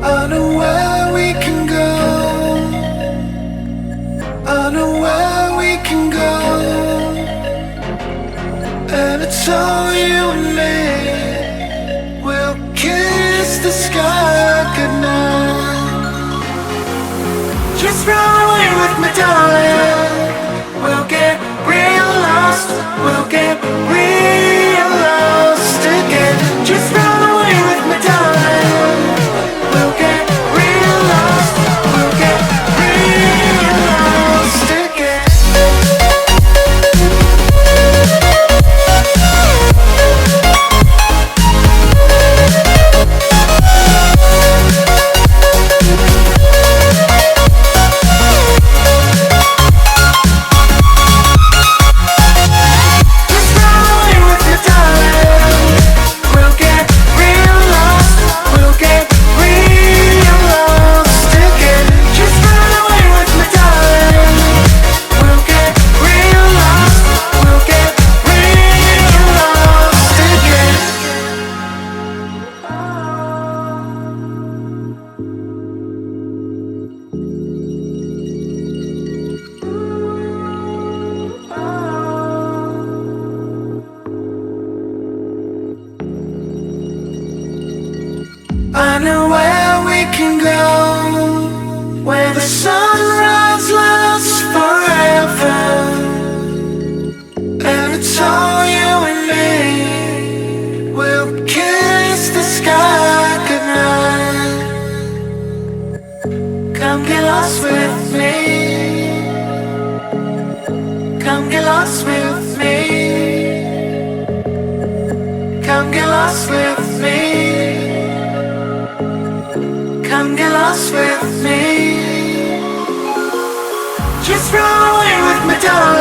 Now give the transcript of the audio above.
I know where we can go. I know where we can go. And it's all you and me. We'll kiss the sky goodnight. Just run away with me, darling. We'll get real lost. We'll get real lost again. Just run away with me, darling. We'll get real lost. We'll get real lost again. Just run away with me, darling. We'll get real lost. We'll get real lost again. Just run away with me, darling. We'll get real lost. We'll get real lost again. I know where we can go, where the sunrise lasts forever. And it's all you and me. We'll kiss the sky goodnight. Come get lost with me. Come get lost with me. Come get lost with me. Come get lost with me. Just run away with me, darling.